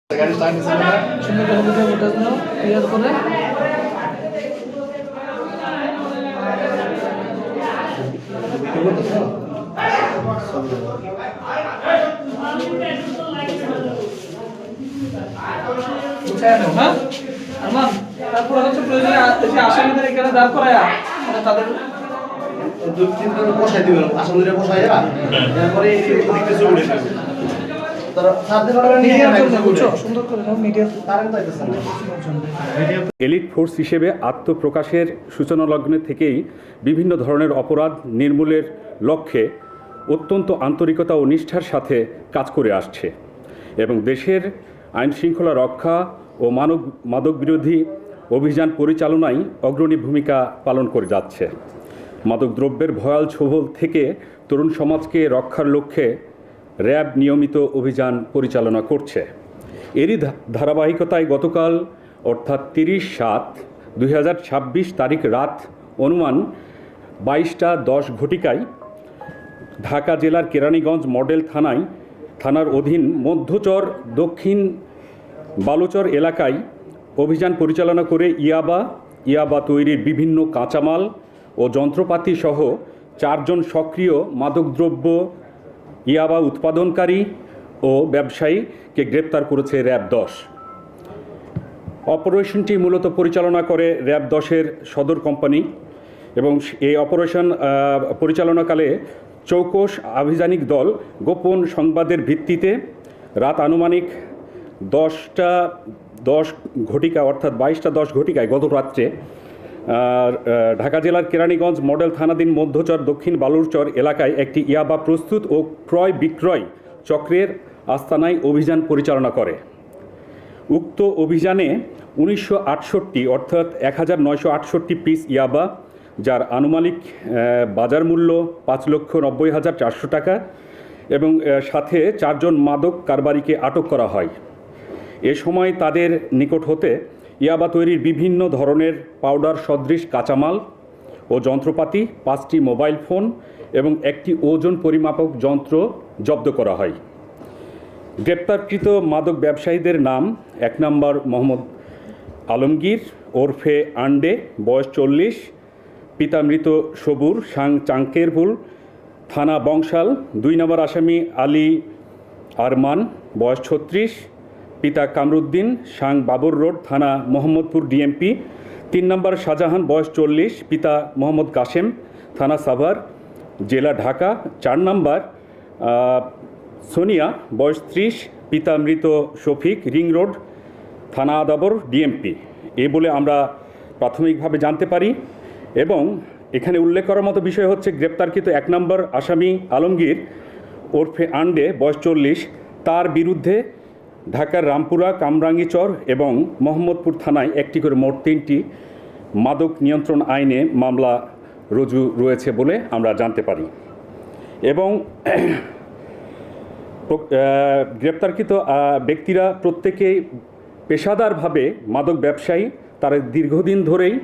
সুন্দর করে video footage নাও clear করে। হ্যাঁ আমার তারপরে হচ্ছে প্রয়োজনে আসামিদের এখানে দাঁড় করায়া তাদের দুই তিন জন বসাই দিবেন আসামিরা বসাইয়া তারপরে এদিকে জড়িয়ে দেবেন তারা সাথে করে মিডিয়ার জন্য বুঝছো সুন্দর করে নাও মিডিয়ার কারেন্ট পাইতেছে না এলিট ফোর্স হিসেবে আত্মপ্রকাশের সূচনা লগ্নে থেকেই বিভিন্ন ধরনের অপরাধ নির্মূলের লক্ষ্যে অত্যন্ত আন্তরিকতা ও নিষ্ঠার সাথে কাজ করে আসছে এবং দেশের আইন শৃঙ্খলা রক্ষা ও মাদক বিরোধী অভিযান পরিচালনায় অগ্রণী ভূমিকা পালন করে যাচ্ছে। মাদকদ্রব্যের ভয়াল ছোবল থেকে তরুণ সমাজকে রক্ষার লক্ষ্যে র্যাব নিয়মিত অভিযান পরিচালনা করছে। এরই ধারাবাহিকতায় গতকাল অর্থাৎ 30/7/2026 তারিখ রাত অনুমান 22:10 ঘটিকায় ঢাকা জেলার কেরানীগঞ্জ মডেল থানার অধীন মধ্যচর দক্ষিণ বালুচর এলাকায় অভিযান পরিচালনা করে ইয়াবা তৈরির বিভিন্ন কাঁচামাল ও যন্ত্রপাতি সহ 4 জন সক্রিয় মাদকদ্রব্য ইয়াবা উৎপাদনকারী ও ব্যবসায়ীকে গ্রেপ্তার করেছে র্যাব 10। অপারেশনটি মূলত পরিচালনা করে র্যাব 10-এর সদর কোম্পানি এবং এই অপারেশন পরিচালনাকালে চৌকস আভিযানিক দল গোপন সংবাদের ভিত্তিতে রাত আনুমানিক 10:10 ঘটিকা অর্থাৎ 22:10 ঘটিকায় গত রাত্রে ঢাকা জেলার কেরানীগঞ্জ মডেল থানাধীন মধ্যচর দক্ষিণ বালুরচর এলাকায় একটি ইয়াবা প্রস্তুত ও ক্রয় বিক্রয় চক্রের আস্তানায় অভিযান পরিচালনা করে। উক্ত অভিযানে 1968 অর্থাৎ 1968 পিস ইয়াবা, যার আনুমানিক বাজার মূল্য 5,90,400 টাকা এবং সাথে 4 জন মাদক কারবারিকে আটক করা হয়। এ সময় তাদের নিকট হতে ইয়াবা তৈরির বিভিন্ন ধরনের পাউডার সদৃশ কাঁচামাল ও যন্ত্রপাতি, 5টি মোবাইল ফোন এবং একটি ওজন পরিমাপক যন্ত্র জব্দ করা হয়। গ্রেপ্তারকৃত মাদক ব্যবসায়ীদের নাম: 1 নম্বর মোহাম্মদ আলমগীর ওরফে আন্ডে, বয়স 40, পিতা মৃত সবুর, সাং চাঙ্কেরপুল, থানা বংশাল। 2 নম্বর আসামি আলী আরমান, বয়স 36, পিতা কামরুদ্দিন, সাং বাবর রোড, থানা মোহাম্মদপুর ডিএমপি। 3 নম্বর শাহজাহান, বয়স 40, পিতা মোহাম্মদ কাশেম, থানা সাভার, জেলা ঢাকা। 4 নম্বর সোনিয়া, বয়স 30, পিতা মৃত শফিক, রিং রোড, থানা আদাবর ডিএমপি। এ বলে আমরা প্রাথমিকভাবে জানতে পারি। এবং এখানে উল্লেখ করার মতো বিষয় হচ্ছে গ্রেপ্তারকৃত 1 নম্বর আসামি আলমগীর ওরফে আন্ডে, বয়স 40, তার বিরুদ্ধে ঢাকার রামপুরা, কামরাঙ্গীচর এবং মোহাম্মদপুর থানায় একটি করে মোট 3টি মাদক নিয়ন্ত্রণ আইনে মামলা রুজু রয়েছে বলে আমরা জানতে পারি। এবং গ্রেপ্তারকৃত ব্যক্তিরা প্রত্যেকেই পেশাদারভাবে মাদক ব্যবসায়ী। তারা দীর্ঘদিন ধরেই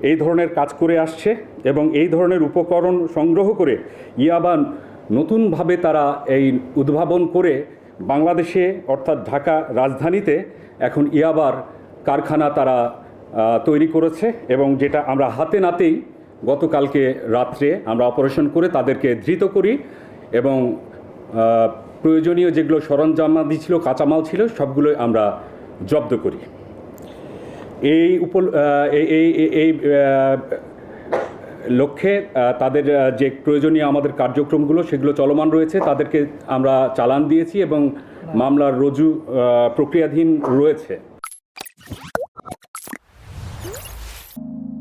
এই ধরনের কাজ করে আসছে এবং এই ধরনের উপকরণ সংগ্রহ করে ইয়াবা নতুনভাবে তারা এই উদ্ভাবন করে বাংলাদেশে অর্থাৎ ঢাকা রাজধানীতে এখন ইয়াবার কারখানা তারা তৈরি করেছে এবং যেটা আমরা হাতে নাতেই গতকালকে রাত্রে আমরা অপারেশন করে তাদেরকে ধৃত করি এবং প্রয়োজনীয় যেগুলো সরঞ্জামাদি ছিল, কাঁচামাল ছিল, সবগুলোই আমরা জব্দ করি। এই লক্ষ্যে তাদের যে প্রয়োজনীয় আমাদের কার্যক্রমগুলো সেগুলো চলমান রয়েছে। তাদেরকে আমরা চালান দিয়েছি এবং মামলার রুজু প্রক্রিয়াধীন রয়েছে।